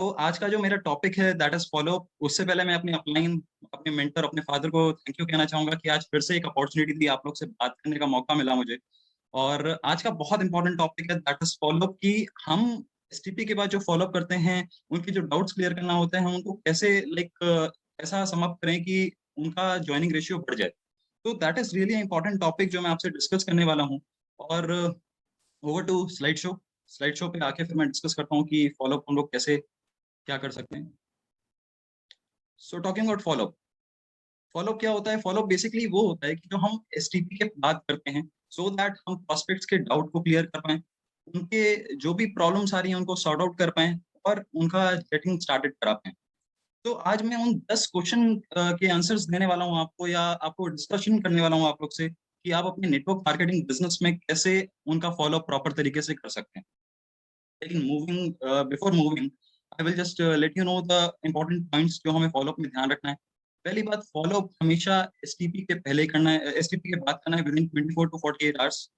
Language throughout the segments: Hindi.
तो आज का जो मेरा टॉपिक है दैट इज फॉलो अप। उससे पहले मैं अपने मेंटर अपने फादर को थैंक यू कहना चाहूंगा कि आज फिर से एक अपॉर्चुनिटी दी, आप लोग से बात करने का मौका मिला मुझे। और आज का बहुत इंपॉर्टेंट टॉपिक है दैट इज फॉलो अप, कि हम एसटीपी के बाद जो फॉलो अप करते हैं, उनके जो डाउट्स क्लियर करना होते हैं, उनको कैसे ऐसा समाप्त करें कि उनका ज्वाइनिंग रेशियो बढ़ जाए। तो that is really important topic जो मैं आपसे डिस्कस करने वाला हूँ। और ओवर टू स्लाइड शो पे आके फिर मैं डिस्कस करता हूँ कि फॉलो अप हम लोग कैसे क्या कर सकते हैं। सो टॉकिंग अबाउट फॉलो क्या होता है? फॉलो बेसिकली वो होता है कि जो हम एसटीपी के बाद करते हैं, सो दैट हम प्रोस्पेक्ट्स के डाउट को क्लियर कर पाएं, उनके जो भी प्रॉब्लम्स आ रही हैं उनको सॉर्ट आउट कर पाएं और उनका गेटिंग स्टार्टेड करा पाएं। तो आज मैं उन 10 क्वेश्चन के आंसर्स देने वाला हूं आपको, या आपको डिस्कशन करने वाला हूं आप लोग से कि आप अपने नेटवर्क मार्केटिंग बिजनेस में कैसे उनका फॉलो प्रॉपर तरीके से कर सकते हैं। लेकिन before moving, I will just let you know the important points जो हमें फॉलो अप में ध्यान रखना है। पहली बात, फॉलो अप हमेशा एसटीपी के पहले करना है, एसटीपी के बाद करना है, within 24 to 48 hours.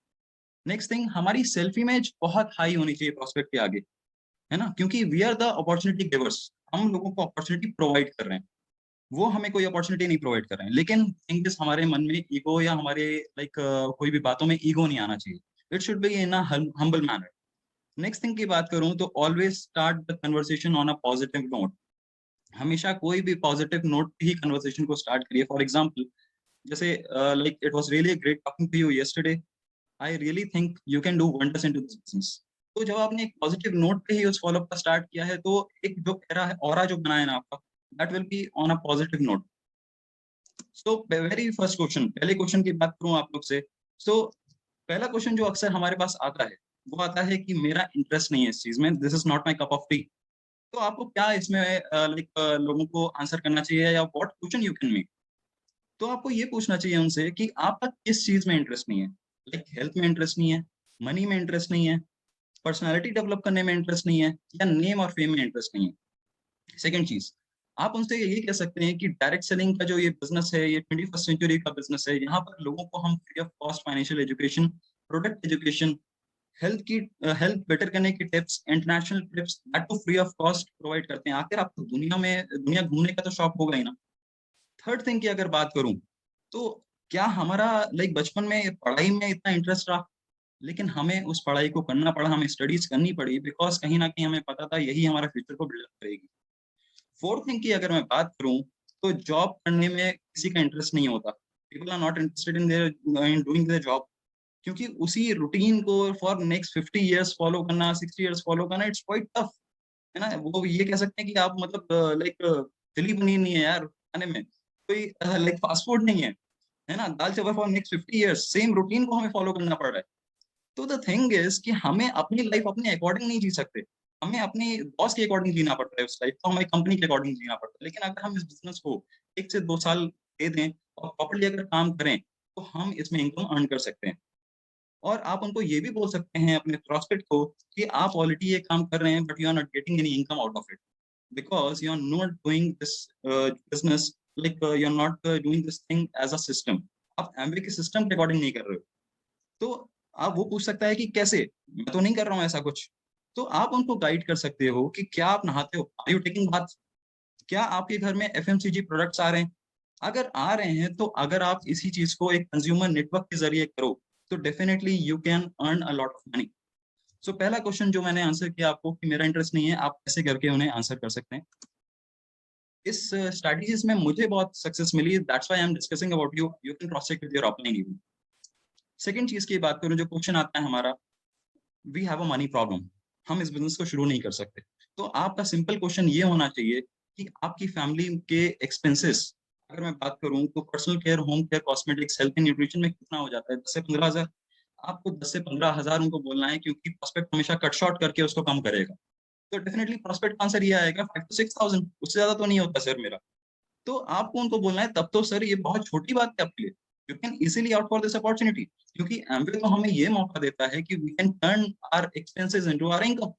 Next thing, हमारी सेल्फ इमेज बहुत हाई होनी चाहिए प्रोस्पेक्ट के आगे, है ना, क्योंकि we are the opportunity givers. हम लोगों को अपॉर्चुनिटी प्रोवाइड कर रहे हैं, वो हमें कोई अपॉर्चुनिटी नहीं प्रोवाइड कर रहे हैं। लेकिन थिंग इज, हमारे मन में ईगो या हमारे कोई भी बातों में ईगो नहीं आना चाहिए। It should be in a humble manner. Next thing की बात करूं तो always start the conversation on a positive note. हमेशा कोई भी पॉजिटिव नोट ही कन्वर्सेशन को स्टार्ट करिए। फॉर एग्जांपल, जैसे like it was really great talking to you yesterday, I really think you can do wonders into this business. तो जब आपने एक पॉजिटिव नोट पे ही उस फॉलोअप का स्टार्ट किया है, तो एक जो एरा है, ऑरा जो बनाया ना आपका, that will be on a positive note. So very first question, पहले क्वेश्चन की बात करूं आप लोग से। सो पहला क्वेश्चन जो अक्सर हमारे पास आता है, वो आता है कि मेरा इंटरेस्ट नहीं है इस चीज में, this is not my cup of T. तो आपको क्या इसमें लोगों को आंसर करना चाहिए, या what question you can make. तो आपको ये पूछना चाहिए उनसे कि आपका किस चीज में इंटरेस्ट नहीं है। लाइक हेल्थ में इंटरेस्ट नहीं है, मनी में इंटरेस्ट नहीं है, पर्सनालिटी डेवलप करने में इंटरेस्ट नहीं है, या नेम और फेम में इंटरेस्ट नहीं है। सेकंड चीज, आप उनसे ये कह सकते हैं कि डायरेक्ट सेलिंग का जो ये बिजनेस है, ये 21st सेंचुरी का बिजनेस है। यहाँ पर लोगों को हम free of cost financial education, product education, health better करने की tips, international trips, that too free of cost provide करते हैं। आखिर आपको दुनिया घूमने का तो शौक होगा ही ना। थर्ड थिंग की अगर बात करूं, तो क्या हमारा बचपन में पढ़ाई में इतना इंटरेस्ट रहा, लेकिन हमें उस पढ़ाई को करना पड़ा, हमें स्टडीज करनी पड़ी, बिकॉज कहीं ना कहीं हमें पता था यही हमारा फ्यूचर को बिल्डअप करेगी। फोर्थ थिंग की अगर मैं बात करूं, तो जॉब करने में किसी का इंटरेस्ट नहीं होता। People are not interested in doing their job, क्योंकि उसी रूटीन को फॉर नेक्स्ट 50 इयर्स फॉलो करना, 60 इयर्स फॉलो करना, इट्स क्वाइट टफ, है ना। वो ये कह सकते हैं कि आप दिल्ली बनी नहीं है यार खाने में, कोई फास्ट फूड नहीं है ना, दाल चावल for next 50 years same routine को हमें फॉलो करना पड़ रहा है। तो द थिंग इज कि हमें अपनी लाइफ अपने अकॉर्डिंग नहीं जी सकते, हमें अपने बॉस के अकॉर्डिंग जीना पड़ता है उस लाइफ को, हमें कंपनी के अकॉर्डिंग जीना पड़ता है। लेकिन अगर हम इस बिजनेस को 1 से 2 साल दे दें और प्रॉपर्ली अगर काम करें, तो हम इसमें इनकम अर्न कर सकते हैं। और आप उनको ये भी बोल सकते हैं अपने प्रोस्पेक्ट को कि आप ऑलरेडी ये काम कर रहे हैं, but you are not getting any income out of it, because you are not doing this business, you are not doing this thing as a system. आप एमबी के सिस्टम के अकॉर्डिंग नहीं कर रहे हो। तो आप वो पूछ सकता है कि कैसे, मैं तो नहीं कर रहा हूँ ऐसा कुछ। तो आप उनको गाइड कर सकते हो कि क्या आप नहाते हो, आर यू टेकिंग बाथ, क्या आपके घर में एफएमसीजी प्रोडक्ट्स आ रहे हैं। अगर आ रहे हैं, तो अगर आप इसी चीज को एक कंज्यूमर नेटवर्क के जरिए करो, तो definitely you can earn a lot of money. So पहला क्वेश्चन जो मैंने आंसर किया आपको कि मेरा इंटरेस्ट नहीं है, आप कैसे करके उन्हें आंसर कर सकते हैं। इस स्ट्रैटेजीज में मुझे बहुत सक्सेस मिली, that's why I am discussing about you, you can cross check with your offline even. Second चीज की बात करूं, जो क्वेश्चन आता है हमारा, we have a money problem, हम इस बिजनेस को शुरू नहीं कर सकते। तो आपका सिंपल क्वेश्चन ये होना चाहिए कि आपकी फैमिली के एक्सपेंसेस, अगर मैं बात करूं तो personal care, home care, cosmetics, health and nutrition में कितना हो जाता है, 10 से 15 हज़ार। आपको 10 से 15 हज़ार उनको बोलना है, क्योंकि प्रोस्पेक्ट हमेशा कट शॉर्ट करके उसको कम करेगा। तो डेफिनेटली प्रोस्पेक्ट आंसर ये आएगा 5 to 6 thousand, उससे ज्यादा तो नहीं होता सर मेरा। तो आपको उनको बोलना है, तब तो सर ये बहुत छोटी बात है आपके लिए, you can easily out for this opportunity, क्योंकि एमवे तो हमें ये मौका देता है कि we can turn our expenses into our income.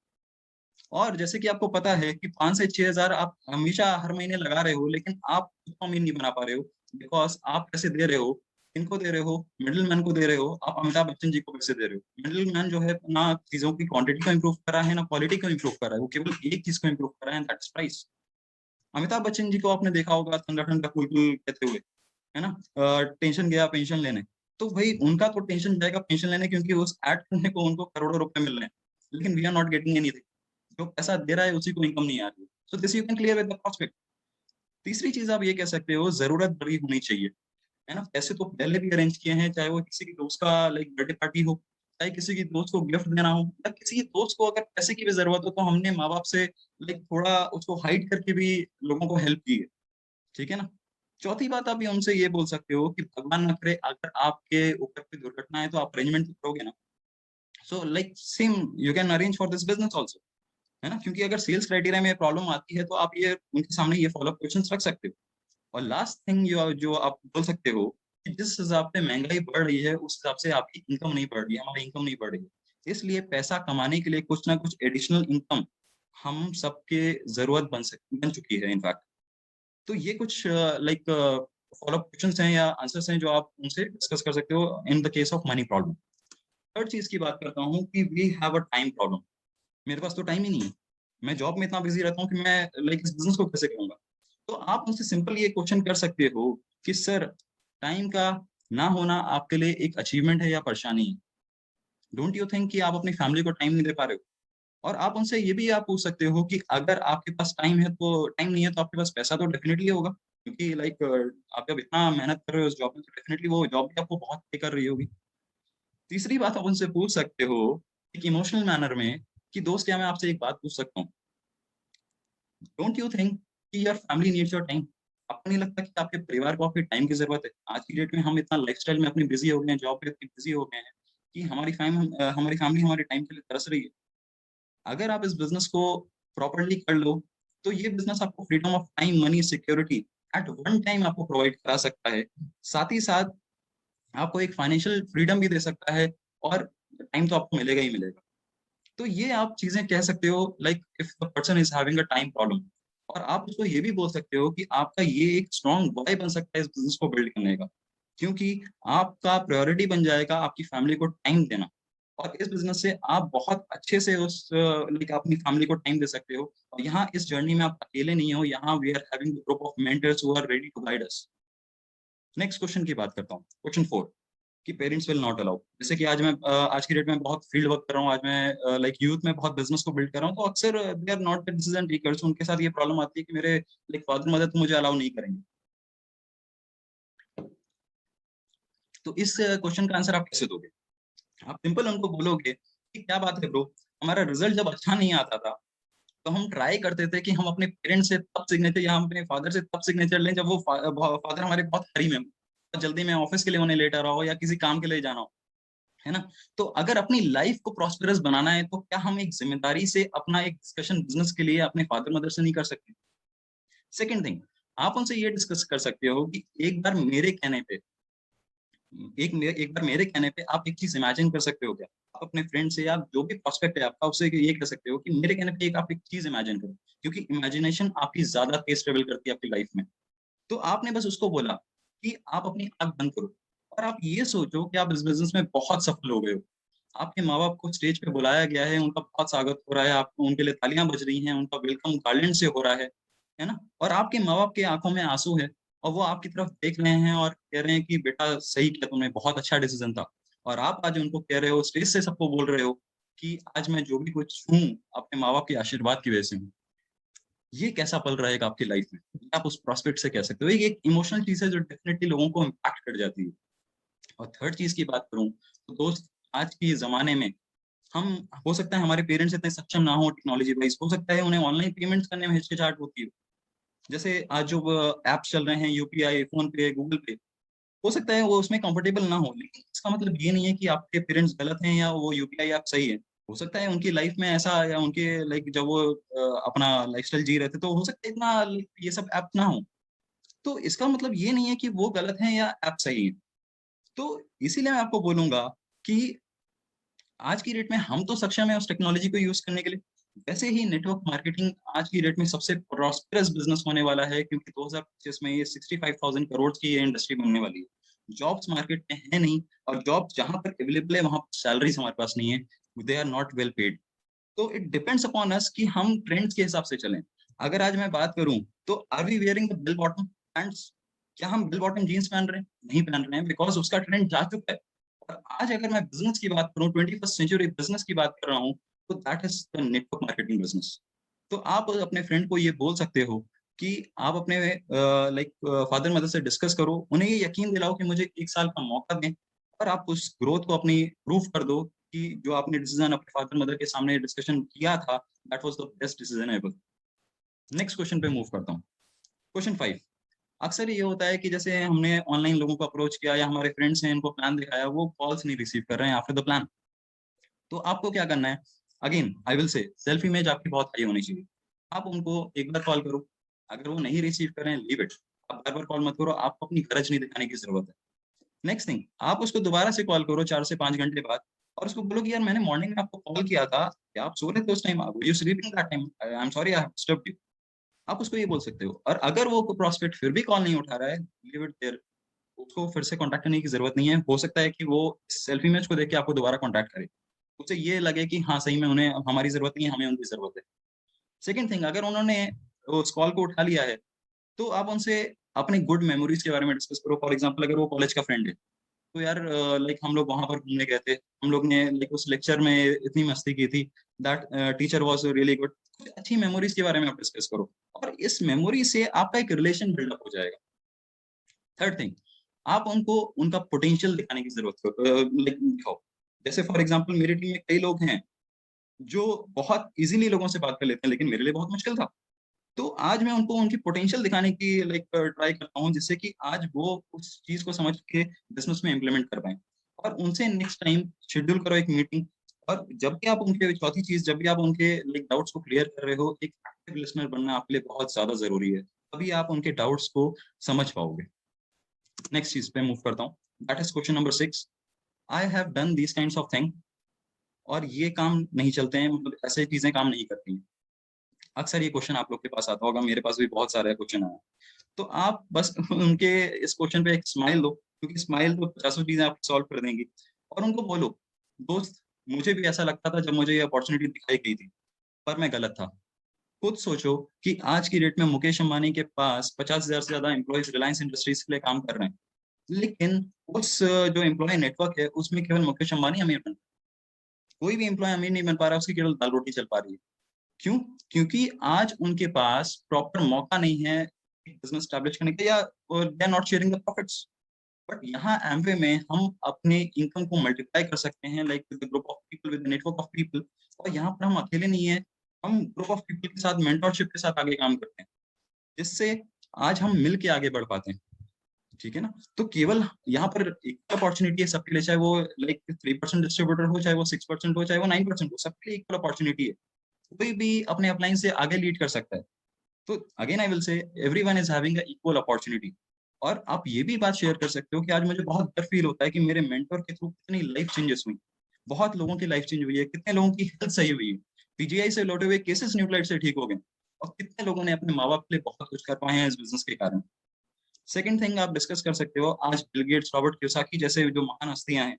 और जैसे कि आपको पता है कि 5 से 6 हज़ार आप हमेशा हर महीने लगा रहे हो, लेकिन आप खुद को अमीर नहीं बना पा रहे हो, बिकॉज आप पैसे दे रहे हो किनको दे रहे हो? मिडिल मैन को दे रहे हो। आप अमिताभ बच्चन जी को पैसे दे रहे हो। मिडिल मैन जो है ना चीजों की क्वांटिटी को इम्प्रूव कर रहा है ना क्वालिटी को इम्प्रूव कर रहा है, वो केवल एक चीज को इम्प्रूव कर रहा है, दैट्स प्राइस। अमिताभ बच्चन जी को आपने देखा होगा संगठन का कुल कहते हुए, है ना, टेंशन गया पेंशन लेने। तो भाई उनका तो टेंशन जाएगा पेंशन लेने, क्योंकि उस ऐड करने को उनको करोड़ों रुपए मिल रहे हैं, लेकिन we are not getting anything. जो पैसा दे रहा है उसी को इनकम नहीं आ रही। So this you can clear with the prospect. तीसरी चीज आप ये कह सकते हो, जरूरत बड़ी होनी चाहिए, है ना। पैसे तो पहले भी अरेंज किए हैं, चाहे वो किसी की दोस्त का लाइक बर्थडे पार्टी हो, चाहे किसी की दोस्त को गिफ्ट देना हो, या किसी दोस्त को अगर पैसे की भी जरूरत हो, तो हमने माँ बाप से लाइक थोड़ा उसको हाइड करके भी लोगों को हेल्प की है, ठीक है ना। चौथी बात आप ये उनसे ये बोल सकते हो कि भगवान न करे अगर आपके ऊपर कोई दुर्घटना है तो आप अरेंजमेंट करोगे ना। So like same you can arrange for this business also, है ना। क्योंकि अगर सेल्स क्राइटेरिया में प्रॉब्लम आती है तो आप ये उनके सामने ये फॉलोअप क्वेश्चंस रख सकते हो। और लास्ट थिंग जो आप बोल सकते हो कि जिस हिसाब से महंगाई बढ़ रही है उस हिसाब से आपकी इनकम नहीं बढ़ रही है, हमारी इनकम नहीं बढ़ रही है, इसलिए पैसा कमाने के लिए कुछ ना कुछ एडिशनल इनकम हम सबके जरूरत बन चुकी है इनफैक्ट। तो ये कुछ लाइक फॉलोअप क्वेश्चंस हैं या आंसर्स हैं जो आप उनसे डिस्कस कर सकते हो in the case of money problem. Third चीज की बात करता हूँ कि we have a time problem. मेरे पास तो टाइम ही नहीं है, मैं जॉब में इतना बिजी रहता हूँ कि मैं लाइक इस बिजनेस को कैसे करूंगा। तो आप उनसे सिंपल ये क्वेश्चन कर सकते हो कि सर, टाइम का ना होना आपके लिए एक अचीवमेंट है या परेशानी है? डोंट यू थिंक कि आप अपनी फैमिली को टाइम नहीं दे पा रहे हो? और आप उनसे ये भी आप पूछ सकते हो कि अगर आपके पास टाइम है तो टाइम नहीं है तो आपके पास पैसा तो डेफिनेटली होगा, क्योंकि लाइक आप जब इतना मेहनत कर रहे हो उस जॉब में तो डेफिनेटली वो जॉब भी आपको बहुत पे कर रही होगी। तीसरी बात आप उनसे पूछ सकते हो एक इमोशनल मैनर में कि दोस्त, क्या मैं आपसे एक बात पूछ सकता हूँ? डोंट यू थिंक कि your family needs your time? आपको नहीं लगता कि आपके परिवार को आपके टाइम की जरूरत है? आज की डेट में हम इतना लाइफस्टाइल में अपनी बिजी हो गए हैं, जॉब पे इतनी बिजी हो गए हैं कि हमारी फैमिली हमारे टाइम के लिए तरस रही है। अगर आप इस बिजनेस को प्रॉपर्ली कर लो तो ये बिजनेस आपको freedom of time, money, security eight one time आपको प्रोवाइड करा सकता है। साथ ही साथ आपको एक फाइनेंशियल फ्रीडम भी दे सकता है, और टाइम तो आपको मिलेगा ही मिलेगा। तो ये आप चीजें कह सकते हो like if the person is having a time problem. और आप उसको ये भी बोल सकते हो कि आपका ये एक स्ट्रॉन्ग वाई बन सकता है इस बिजनेस को बिल्ड करने का, क्योंकि आपका प्रायोरिटी बन जाएगा आपकी फैमिली को टाइम देना। और इस बिजनेस से आप बहुत अच्छे से उस लाइक अपनी फैमिली को टाइम दे सकते हो। और यहाँ इस जर्नी में आप अकेले नहीं हो, यहाँ we are having group of mentors who are ready to guide us. Next question की बात करता हूँ, क्वेश्चन 4, कि पेरेंट्स विल नॉट अलाउ। जैसे कि आज की डेट में बहुत फील्ड वर्क कर रहा हूँ, आज मैं लाइक यूथ में बहुत बिजनेस को बिल्ड कर रहा हूँ, तो अक्सर they are not the decision takers. उनके साथ ये प्रॉब्लम आती है कि मेरे लाइक फादर मदर तो मुझे अलाउ नहीं करेंगे। तो इस क्वेश्चन का आंसर आप कैसे दोगे? आप सिंपल उनको बोलोगे कि क्या बात है ब्रो, हमारा रिजल्ट जब अच्छा नहीं आता था तो हम ट्राई करते थे कि हम अपने पेरेंट्स से तब सिग्नेचर या हम अपने फादर से तब सिग्नेचर लें जब वो फादर हमारे बहुत हरी में हो, बहुत जल्दी में ऑफिस के लिए उन्हें लेट आ रहा हो या किसी काम के लिए जाना हो, है ना। तो अगर अपनी लाइफ को प्रॉस्पेरस बनाना है तो क्या हम एक जिम्मेदारी से अपना एक डिस्कशन बिजनेस के लिए अपने फादर मदर से नहीं कर सकते? सेकंड थिंग, आप उनसे ये डिस्कस कर सकते हो कि एक बार मेरे कहने पे आप एक चीज इमेजिन कर सकते हो क्या? आप अपने फ्रेंड से या जो भी प्रोस्पेक्ट है आपका उससे ये कह सकते हो कि मेरे कहने पे आप एक चीज इमेजिन करो, क्योंकि इमेजिनेशन आपकी ज्यादा तेज ट्रेवल करती है आपकी लाइफ में। तो आपने बस उसको बोला कि आप अपनी आंख बंद करो और आप ये सोचो कि आप इस बिजनेस में बहुत सफल हो गए हो। आपके माँ बाप को स्टेज पे बुलाया गया है, उनका बहुत स्वागत हो रहा है, आपको उनके लिए तालियां बज रही हैं, उनका वेलकम गार्लैंड से हो रहा है ना। और आपके माँ बाप की आंखों में आंसू है और वो आपकी तरफ देख रहे हैं और कह रहे हैं कि बेटा सही किया तुमने, बहुत अच्छा डिसीजन था। और आप आज उनको कह रहे हो, स्टेज से सबको बोल रहे हो कि आज मैं जो भी कुछ हूँ अपने माँ बाप के आशीर्वाद की वजह से हूँ। ये कैसा पल रहेगा आपकी लाइफ में, आप उस प्रोस्पेक्ट से कह सकते हो। ये एक इमोशनल चीज है जो डेफिनेटली लोगों को इम्पैक्ट कर जाती है। और थर्ड चीज की बात करूं तो दोस्त, आज के जमाने में हम, हो सकता है हमारे पेरेंट्स इतने सक्षम ना हो टेक्नोलॉजी वाइज, हो सकता है उन्हें ऑनलाइन पेमेंट्स करने में हिचकिचाहट होती हो। जैसे आज जो ऐप्स चल रहे हैं यूपीआई, फोन पे, गूगल पे, हो सकता है वो उसमें कंफर्टेबल ना हो, लेकिन इसका मतलब ये नहीं है कि आपके पेरेंट्स गलत हैं या वो यूपीआई ऐप सही है। हो सकता है उनकी लाइफ में ऐसा, या उनके लाइक जब वो अपना लाइफस्टाइल जी रहे थे तो हो सकता है इतना ये सब ऐप ना हो। तो इसका मतलब ये नहीं है कि वो गलत है या ऐप सही है। तो इसीलिए मैं आपको बोलूंगा कि आज की डेट में हम तो सक्षम है उस टेक्नोलॉजी को यूज करने के लिए। वैसे ही नेटवर्क मार्केटिंग आज की डेट में सबसे प्रॉस्पेरस बिजनेस होने वाला है, क्योंकि 2025 में ये 65,000 करोड़ की ये इंडस्ट्री बनने वाली है। जॉब्स मार्केट में है नहीं, और जॉब जहाँ पर अवेलेबल है वहाँ पर सैलरीज हमारे पास नहीं है, they are not well paid. तो इट डिपेंड्स अपॉन अस कि हम ट्रेंड्स के हिसाब से चलें। अगर आज मैं बात करूं, तो are we wearing the bell bottom pants? क्या हम बेल बॉटम जीन्स पहन रहे हैं? नहीं पहन रहे हैं, बिकॉज उसका ट्रेंड जा चुका है। और आज अगर मैं बिजनेस की बात करूं, 21st सेंचुरी बिजनेस की बात कर रहा हूं, तो that is the network marketing business. तो आप अपने फ्रेंड को ये बोल सकते हो कि आप अपने लाइक फादर मदर से डिस्कस करो, उन्हें ये यकीन दिलाओ कि मुझे 1 साल का मौका दें, और आप उस ग्रोथ को अपनी प्रूफ कर दो कि जो आपने डिसीजन अपने फादर मदर के सामने डिस्कशन किया था, that was the best decision ever. Next question पे मूव करता हूँ। क्वेश्चन 5। अक्सर ये होता है कि जैसे हमने ऑनलाइन लोगों को अप्रोच किया या हमारे फ्रेंड्स हैं, इनको प्लान दिखाया, वो कॉल्स नहीं रिसीव कर रहे हैं आफ्टर द प्लान। तो आपको क्या करना है? Again I will say self image आपकी बहुत हाई होनी चाहिए। आप उनको एक बार कॉल करो, अगर वो नहीं रिसीव कर रहे हैं, लीव इट। आप बार बार कॉल मत करो, आपको अपनी गरज नहीं दिखाने की जरूरत है। नेक्स्ट थिंग, आप उसको दोबारा से कॉल करो 4 से 5 घंटे बाद, और उसको बोलो कि यार मैंने मॉर्निंग में आपको कॉल किया था, क्या आप सो रहे थे उस time? You sleeping that time? I am sorry I have disturbed you. आप उसको ये बोल सकते हो। और अगर वो प्रोस्पेक्ट फिर भी कॉल नहीं उठा रहा है, लीव इट देयर। उसको फिर से कांटेक्ट करने की जरूरत नहीं है। हो सकता है कि वो सेल्फ इमेज को देख के आपको दोबारा कांटेक्ट करे, उसे ये लगे कि हाँ सही में उन्हें हमारी जरूरत नहीं है, हमें उनकी जरूरत है। सेकंड थिंग, अगर उन्होंने उस कॉल को उठा लिया है, तो आप उनसे अपने गुड मेमोरीज के बारे में डिस्कस करो। फॉर एग्जाम्पल, अगर वो कॉलेज का फ्रेंड है, तो यार लाइक हम लोग वहां पर घूमने गए थे, हम लोग ने लाइक उस लेक्चर में इतनी मस्ती की थी, that teacher was really good. कुछ अच्छी मेमोरीज के बारे में आप डिस्कस करो, और इस मेमोरी से आपका एक रिलेशन बिल्डअप हो जाएगा। थर्ड थिंग, आप उनको उनका पोटेंशियल दिखाने की जरूरत लाइक दिखाओ। जैसे फॉर एग्जाम्पल, मेरी टीम में कई लोग हैं जो बहुत इजीली लोगों से बात कर लेते हैं, लेकिन मेरे लिए बहुत मुश्किल था। तो आज मैं उनको उनकी पोटेंशियल दिखाने की लाइक ट्राई करता हूँ, जिससे कि आज वो उस चीज को समझ के बिजनेस में इम्प्लीमेंट कर पाए। और उनसे नेक्स्ट टाइम शेड्यूल करो एक मीटिंग। और जब भी आप उनके, चौथी चीज, जब भी आप उनके लाइक डाउट्स को क्लियर कर रहे हो, एक एक्टिव लिसनर बनना आपके लिए बहुत ज्यादा जरूरी है। तभी आप उनके डाउट्स को समझ पाओगे। नेक्स्ट चीज पे मूव करता हूँ, that is question number 6। I have done these kinds of thing. और ये काम नहीं चलते हैं, मतलब ऐसे चीजें काम नहीं करती हैं। अक्सर ये क्वेश्चन आप लोग के पास आता होगा, मेरे पास भी बहुत सारे क्वेश्चन आए। तो आप बस उनके इस क्वेश्चन पे एक स्माइल दो, क्योंकि स्माइल तो 50 चीजें आप सॉल्व कर देंगी। और उनको बोलो, दोस्त, मुझे भी ऐसा लगता था जब मुझे ये अपॉर्चुनिटी दिखाई गई थी, पर मैं गलत था। खुद सोचो कि आज की डेट में मुकेश अंबानी के पास 50,000 से ज्यादा एम्प्लॉयज रिलायंस इंडस्ट्रीज के लिए काम कर रहे हैं, लेकिन उस जो एम्प्लॉय नेटवर्क है, उसमें केवल मुकेश अंबानी अमीर बन, कोई भी एम्प्लॉय अमीर नहीं बन पा रहा है, उसकी केवल दाल रोटी चल पा रही है। क्यों? क्योंकि आज उनके पास प्रॉपर मौका नहीं है बिजनेस स्टैब्लिश करने का, या they are not sharing the profits. But यहाँ एमवे में हम अपने इनकम को मल्टीप्लाई कर सकते हैं, like with group of people, with network of people. और यहाँ पर हम अकेले नहीं है, हम ग्रुप ऑफ पीपल के साथ, मेंटरशिप के साथ आगे काम करते हैं, जिससे आज हम मिल के आगे बढ़ पाते हैं। ठीक है ना? तो केवल यहाँ पर एक अपॉर्चुनिटी है सबके लिए, चाहे वो लाइक 3% डिस्ट्रीब्यूटर हो, चाहे वो 6% हो, चाहे वो 9% हो, सबके लिए इक्वल अपॉर्चुनिटी है। कोई भी अपने अपलाइन से आगे लीड कर सकता है। तो again I will say, everyone is having a equal opportunity. और आप ये भी बात शेयर कर सकते हो कि आज मुझे बहुत डर फील होता है कि मेरे मेंटर के थ्रू कितनी लाइफ चेंजेस हुई, बहुत लोगों की लाइफ चेंज हुई है, कितने लोगों की हेल्थ सही हुई है, पीजीआई से लौटे हुए केसेस न्यूक्लाइड से ठीक हो गए, और कितने लोगों ने अपने माँ बाप के लिए बहुत कुछ कर पाए हैं इस बिजनेस के कारण। सेकंड थिंग आप डिस्कस कर सकते हो, आज बिल गेट्स, रॉबर्ट कियोसाकी जैसे जो महान हस्तियां हैं,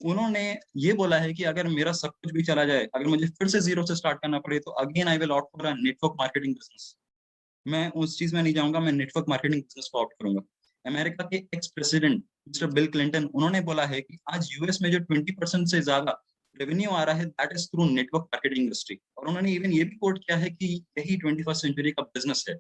उन्होंने ये बोला है कि अगर मेरा सब कुछ भी चला जाए, अगर मुझे फिर से जीरो से स्टार्ट करना पड़े, तो again I will opt for a network marketing business. मैं उस चीज में नहीं जाऊंगा, मैं नेटवर्क मार्केटिंग बिजनेस को ऑप्ट करूंगा। अमेरिका के ex president mister bill Clinton, उन्होंने बोला है कि आज यूएस में जो 20% से ज्यादा रेवेन्यू आ रहा है, that is through network marketing industry. और उन्होंने इवन ये भी कोट किया है कि यही 21st सेंचुरी का बिजनेस है।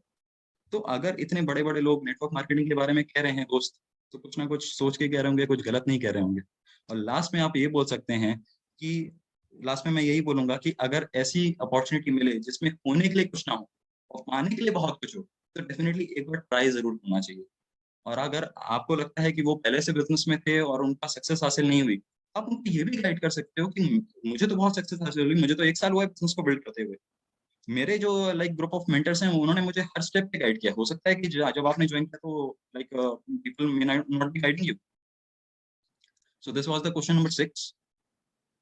तो अगर इतने बड़े बड़े लोग नेटवर्क मार्केटिंग के बारे में कह रहे हैं दोस्त, तो कुछ ना कुछ सोच के कह रहे होंगे, कुछ गलत नहीं कह रहे होंगे। और लास्ट में आप ये बोल सकते हैं कि, लास्ट में मैं यही बोलूंगा कि अगर ऐसी अपॉर्चुनिटी मिले जिसमें होने के लिए कुछ ना हो और पाने के लिए बहुत कुछ हो, तो डेफिनेटली एक बार ट्राई जरूर करना चाहिए। और अगर आपको लगता है कि वो पहले से बिजनेस में थे और उनका सक्सेस हासिल नहीं हुई, आप उनको ये भी गाइड कर सकते हो कि मुझे तो बहुत सक्सेस हासिल हुई, मुझे तो 1 साल हुआ है बिजनेस को बिल्ड करते हुए। मेरे जो लाइक ग्रुप ऑफ मेंटर्स हैं, उन्होंने मुझे हर स्टेप पे गाइड किया। हो सकता है कि जब आपने ज्वाइन किया, तो like people may not be guiding you. So this was the question number 6।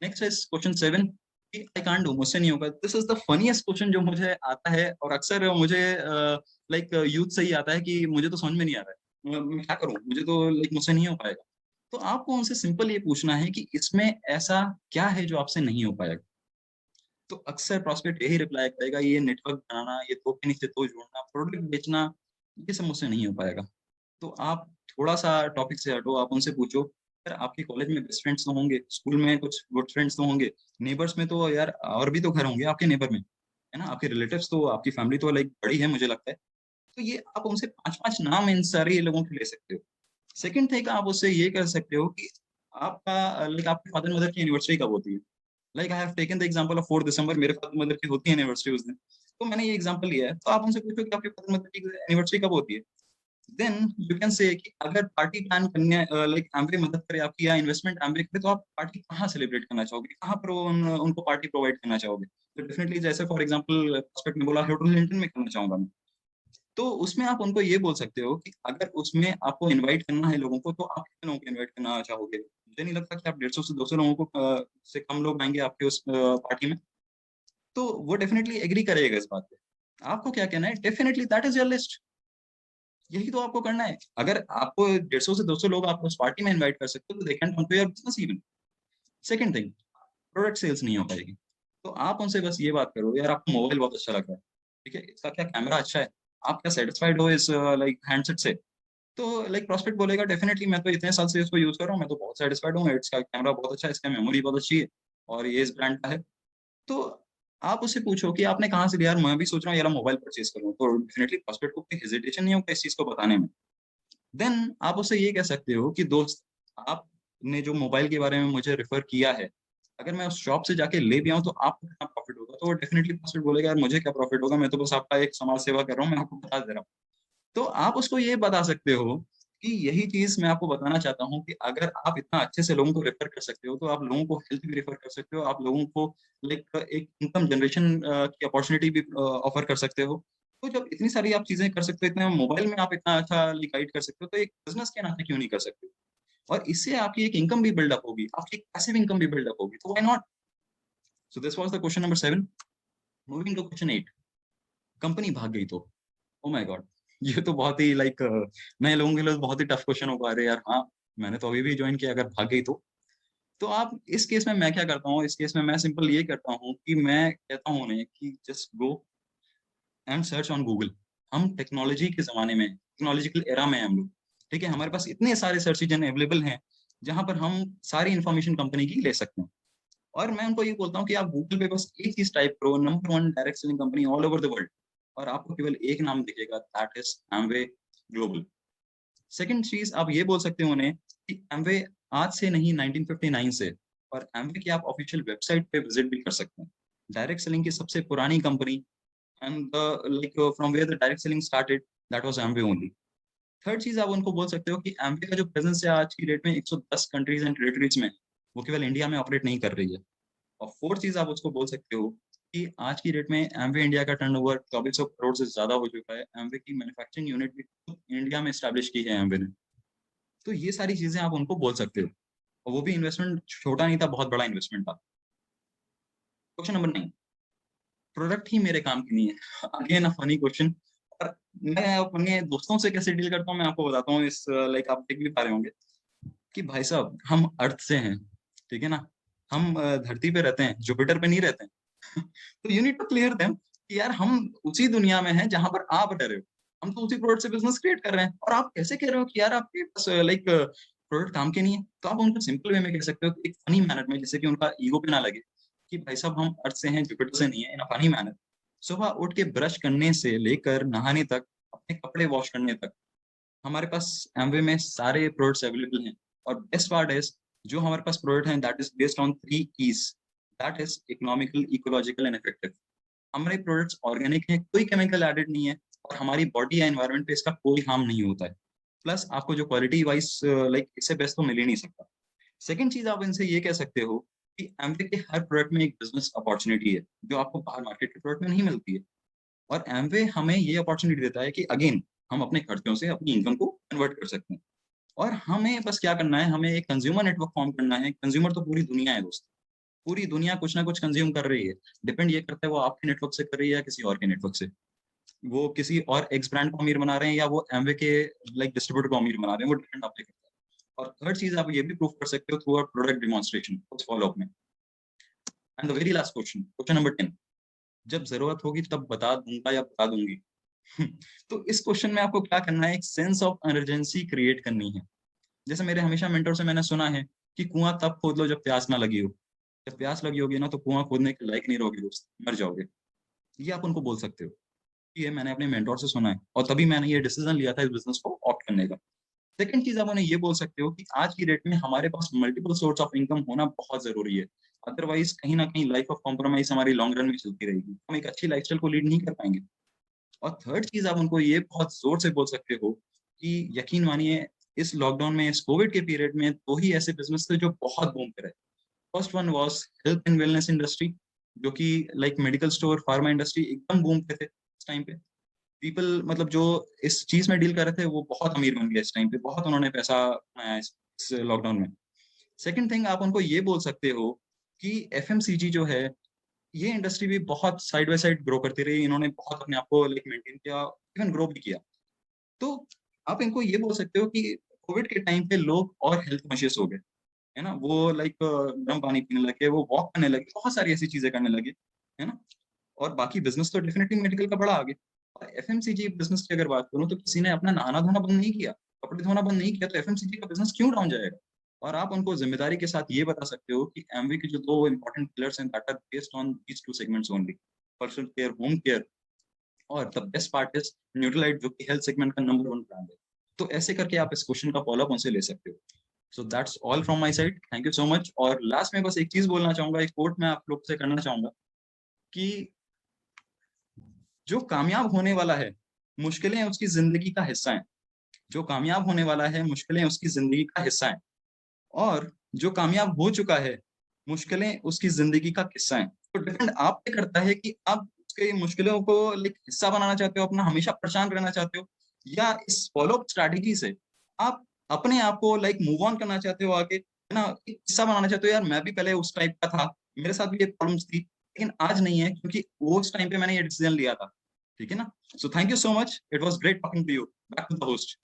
Next is question 7, कि आई कांट डू, मुझसे नहीं होगा। This is the funniest question जो मुझे आता है, और अक्सर मुझे लाइक यूथ से ही आता है कि मुझे तो समझ में नहीं आ रहा है। मैं क्या करूँ? मुझे तो लाइक मुझसे नहीं हो पाएगा। तो आपको उनसे सिंपल ये पूछना है कि इसमें ऐसा क्या है जो आपसे नहीं हो पाएगा? तो अक्सर प्रॉस्पेक्ट यही रिप्लाई करेगा, ये नेटवर्क बनाना, ये दो के नीचे दो जोड़ना, प्रोडक्ट बेचना, ये सब मुझसे नहीं हो पाएगा। तो आप थोड़ा-सा टॉपिक से हटो, आप उनसे पूछो, यार आपके कॉलेज में बेस्ट फ्रेंड्स तो होंगे, स्कूल में कुछ गुड फ्रेंड्स तो होंगे, नेबर्स में तो यार और भी तो घर होंगे आपके नेबर में, है ना? आपके रिलेटिव्स तो आपकी फैमिली तो लाइक बड़ी है मुझे लगता है। तो ये आप उनसे 5-5 नाम इन सारे लोगों के ले सकते हो। सेकंड थिंग आप उससे ये कर सकते हो कि आपका लाइक आपके फादर-मदर की एनिवर्सरी कब होती है? Like I have taken the example of 4 दिसंबर मेरे फादर-मदर की होती है एनिवर्सरी उस दिन। तो मैंने ये एग्जांपल लिया है, तो आप उनसे पूछो कि आपके फादर-मदर की एनिवर्सरी कब होती है? देन यू कैन से कि अगर पार्टी प्लान करनी है लाइक एमवे मदद करे आपकी या इन्वेस्टमेंट एमवे करे तो आप पार्टी कहाँ सेलिब्रेट करना चाहोगे? कहाँ पर उनको पार्टी प्रोवाइड करना चाहोगे? तो डेफिनिटली जैसे फॉर एग्जांपल प्रोस्पेक्ट में बोला होटल हिल्टन में करना चाहूँगा मैं। तो उसमें आप उनको ये बोल सकते हो कि अगर उसमें आपको इनवाइट करना है लोगों को, तो आप कितने लोगों को इनवाइट करना चाहोगे? मुझे नहीं लगता कि आप 150 से 200 लोगों को से कम लोग आएँगे आपके उस पार्टी में। तो वो डेफिनिटली एग्री करेगा इस बात पे। आपको क्या कहना है? Definitely that is your list. यही तो आपको करना है। अगर आपको 150 से 200 लोग आप उस पार्टी में इनवाइट कर सकते हो, तो they can come to your business event. Second thing, product sales नहीं हो पाएगी। तो आप उनसे बस ये बात करो, यार आपको मोबाइल बहुत अच्छा लग रहा है, ठीक है? इसका क्या कैमरा अच्छा है? आप क्या सैटिस्फाइड हो इस लाइक हैंडसेट से? तो लाइक प्रॉस्पेक्ट बोलेगा डेफिनिटली मैं तो इतने साल से इसको यूज़ कर रहा हूँ, मैं तो बहुत सैटिस्फाइड हूँ, इसका कैमरा बहुत अच्छा है, इसका मेमोरी बहुत अच्छी है और ये इस ब्रांड का है। तो आप उससे पूछो कि आपने कहाँ से लिया? यार मैं भी सोच रहा हूँ यार मोबाइल परचेज़ करूँ, तो डेफिनिटली प्रॉस्पेक्ट को कोई हेजिटेशन नहीं होगा इस चीज़ को बताने में। देन आप उससे ये कह सकते हो कि दोस्त आपने जो मोबाइल के बारे में मुझे रेफर किया है, अगर मैं उस शॉप से जाके ले भी आऊँ तो आपको कितना प्रॉफिट होगा? तो वो डेफिनिटली पर्सन बोलेगा यार मुझे क्या प्रॉफिट होगा? मैं तो बस आपका एक समाज सेवा कर रहा हूँ, मैं आपको बता दे रहा हूँ। तो आप उसको ये बता सकते हो कि यही चीज़ मैं आपको बताना चाहता हूँ कि अगर आप इतना अच्छे से लोगों को रेफर कर सकते हो, तो आप लोगों को हेल्थ भी रेफर कर सकते हो, आप लोगों को लाइक एक इनकम जनरेशन की अपॉर्च्युनिटी भी ऑफर कर सकते हो। तो जब इतनी सारी आप चीज़ें कर सकते हो, इतने मोबाइल में आप इतना अच्छा लाइक गाइड कर सकते हो, तो एक बिज़नेस के नाते क्यों नहीं कर सकते? और इससे आपकी एक इनकम भी बिल्ड अप होगी, आपकी एक पैसिव इनकम भी बिल्ड अप होगी, तो why not? So this was the question number 7। Moving to question 8, company भाग गई तो? Oh my god! ये तो बहुत ही लाइक नए लोगों के लिए तो बहुत ही टफ क्वेश्चन होगा। अरे यार! हाँ, मैंने तो अभी भी जॉइन किया, अगर भाग गई तो? तो आप इस केस में मैं क्या करता हूँ, इस केस में मैं सिंपल ये करता हूँ कि मैं कहता हूँ उन्हें कि just go and search on Google. हम टेक्नोलॉजी के ज़माने में, टेक्नोलॉजिकल एरा में हैं हम लोग, ठीक है? हमारे पास इतने सारे सर्च इंजन अवेलेबल हैं, जहाँ पर हम सारी इन्फॉर्मेशन कंपनी की ले सकते हैं। और मैं उनको ये बोलता हूँ कि आप गूगल पे बस एक चीज़ टाइप करो, number 1 direct selling company all over the world, और आपको केवल एक नाम दिखेगा, that is Amway global. Second चीज़ आप ये बोल सकते हो उन्हें कि एमवे आज से नहीं 1959 से, और एमवे की आप ऑफिशियल वेबसाइट पे विज़िट भी कर सकते हैं। डायरेक्ट सेलिंग की सबसे पुरानी company and like from where the direct selling started, that was Amway only. Third चीज़ आप उनको बोल सकते हो कि एमवे का जो प्रेज़ेंस है आज की डेट में 110 कंट्रीज़ एंड टेरिटरीज़ में, वो केवल इंडिया में ऑपरेट नहीं कर रही है। और फोर्थ चीज़ आप उसको बोल सकते हो कि आज की डेट में एमवे इंडिया का टर्नओवर 2400 करोड़ से ज़्यादा हो चुका है। एमवे की मैन्युफैक्चरिंग यूनिट भी खुद इंडिया में एस्टैब्लिश की है एमवे ने। तो ये सारी चीज़ें आप उनको बोल सकते हो, और वो भी इन्वेस्टमेंट छोटा नहीं था, बहुत बड़ा इन्वेस्टमेंट था। क्वेश्चन नंबर 9, प्रोडक्ट ही मेरे काम की नहीं है। Again a funny question. और मैं अपने दोस्तों से कैसे डील करता हूँ, मैं आपको बताता हूँ। इस लाइक आप देख भी पा रहे होंगे कि भाई साहब हम अर्थ से हैं, ठीक है ना? हम धरती पे रहते हैं, जुपिटर पे नहीं रहते हैं। तो you need to clear them कि यार हम उसी दुनिया में हैं जहाँ पर आप रह रहे हो। हम तो उसी प्रोडक्ट से बिज़नेस क्रिएट कर रहे हैं, और आप कैसे कह रहे हो कि यार आपके पास लाइक प्रोडक्ट काम के नहीं है? तो आप उनको सिंपल वे में कह सकते हो कि एक फनी मैनर में, जिससे कि उनका ईगो पे ना लगे कि भाई साहब हम अर्थ से हैं, जुपिटर से नहीं है, इन अ फनी मैनर। सुबह उठ के ब्रश करने से लेकर नहाने तक, अपने कपड़े वॉश करने तक, हमारे पास एमवे में सारे प्रोडक्ट्स अवेलेबल हैं। और बेस्ट पार्ट इज़ जो हमारे पास प्रोडक्ट हैं that is based on 3 ease, that is economical, ecological and effective. हमारे प्रोडक्ट्स ऑर्गेनिक हैं, कोई केमिकल एडेड नहीं है, और हमारी बॉडी या एनवायरनमेंट पे इसका कोई हार्म नहीं होता है। प्लस आपको जो क्वालिटी वाइज़ लाइक इससे बेस्ट तो मिल ही नहीं सकता। सेकंड चीज़ आप इनसे ये कह सकते हो कि एमवे के हर प्रोडक्ट में एक बिज़नेस अपॉर्च्युनिटी है, जो आपको बाहर मार्केट के प्रोडक्ट में नहीं मिलती है। और एमवे हमें ये अपॉर्च्युनिटी देता है कि अगेन हम अपने खर्चों से अपनी इनकम को कन्वर्ट कर सकते हैं। और हमें बस क्या करना है, हमें एक कंज्यूमर नेटवर्क फॉर्म करना है। कंज्यूमर तो पूरी दुनिया है दोस्त। पूरी दुनिया कुछ ना कुछ कंज़्यूम कर रही है। डिपेंड ये करता है वो आपके नेटवर्क से कर रही है या किसी और के नेटवर्क से। वो किसी और एक्स ब्रांड को अमीर बना रहे हैं या वो एमवे के लाइक डिस्ट्रीब्यूटर को अमीर बना रहे हैं, वो डिपेंड आप पे करता है। और थर्ड चीज आप ये भी प्रूव कर सकते हो थ्रू आउट प्रोडक्ट डिमॉन्स्ट्रेशन उस फॉलो अप में। And the very last question, question number 10, जब जरूरत होगी तब बता दूंगा या बता दूंगी। तो इस क्वेश्चन में आपको क्या करना है, एक सेंस ऑफ अर्जेंसी क्रिएट करनी है। जैसे मेरे हमेशा मेंटर से मैंने सुना है कि कुआं तब खोद लो जब प्यास ना लगी हो। जब प्यास लगी होगी ना तो कुआं खोदने के लायक नहीं रहोगे दोस्त, मर जाओगे। ये आप उनको बोल सकते हो। ये मैंने अपने मेंटर से सुना है और तभी मैंने ये डिसीजन लिया था इस बिजनेस को ऑप्ट करने का। सेकंड चीज आप उन्हें ये बोल सकते हो कि आज की डेट में हमारे पास मल्टीपल सोर्स ऑफ इनकम होना बहुत जरूरी है। अदरवाइज कहीं ना कहीं लाइफ ऑफ कॉम्प्रोमाइज हमारी लॉन्ग रन में चलती रहेगी, हम एक अच्छी लाइफस्टाइल को लीड नहीं कर पाएंगे। और थर्ड चीज आप उनको ये बहुत जोर से बोल सकते हो कि यकीन मानिए इस लॉकडाउन में, इस कोविड के पीरियड में 2 ही ऐसे बिजनेस थे जो बहुत बूम पे रहे। First one was health and wellness industry, जो कि like medical store, pharma industry एकदम बूम पे थे इस टाइम पे। पीपल मतलब जो इस चीज में डील कर रहे थे वो बहुत अमीर बन गए इस टाइम पे, बहुत उन्होंने पैसा कमाया इस लॉकडाउन में। सेकंड थिंग आप उनको ये बोल सकते हो कि एफएमसीजी जो है, ये इंडस्ट्री भी बहुत साइड बाय साइड ग्रो करती रही, इन्होंने बहुत अपने आप को लाइक मेंटेन किया, इवन ग्रो भी किया। तो आप इनको ये बोल सकते हो कि कोविड के टाइम पे लोग और हेल्थ कॉन्शियस हो गए, है ना? वो लाइक गर्म पानी पीने लगे, वो वॉक करने लगे, बहुत सारी ऐसी चीजें करने लगे, है ना? और बाकी बिजनेस तो डेफिनेटली मेडिकल का बड़ा आगे। और एफएमसीजी बिजनेस की अगर बात करूं तो किसी ने अपना नहाना धोना बंद नहीं किया, कपड़े धोना बंद नहीं किया, तो एफएमसीजी का बिजनेस क्यों डाउन जाएगा? और आप उनको जिम्मेदारी के साथ ये बता सकते हो कि एमवी के जो 2 इंपॉर्टेंट पिलर्स हैं that are based on these 2 segments only, personal care, home care. और the best part is Nutrilite, जो कि हेल्थ सेगमेंट का नंबर 1 ब्रांड है। तो ऐसे करके आप इस क्वेश्चन का फॉलो अप उनसे ले सकते हो। So that's all from my side, thank you so much. और लास्ट में बस एक चीज बोलना चाहूंगा, एक कोट मैं आप लोग से करना चाहूंगा कि जो कामयाब होने वाला है, मुश्किलें उसकी जिंदगी का हिस्सा हैं। जो कामयाब होने वाला है, मुश्किलें उसकी जिंदगी का हिस्सा हैं। और जो कामयाब हो चुका है, मुश्किलें उसकी जिंदगी का किस्सा है। तो डिपेंड आप पे करता है कि आप उसके मुश्किलों को लाइक हिस्सा बनाना चाहते हो, अपना हमेशा परेशान रहना चाहते हो, या इस फॉलो अप स्ट्रैटेजी से आप अपने आप को लाइक मूव ऑन करना चाहते हो आगे, है ना? एक हिस्सा बनाना चाहते हो, यार मैं भी पहले उस टाइप का था, मेरे साथ भी ये प्रॉब्लम्स थी, लेकिन आज नहीं है क्योंकि वो उस टाइम पे मैंने ये डिसीजन लिया था। ठीक है ना? So thank you so much, it was great talking to you. Back to the host.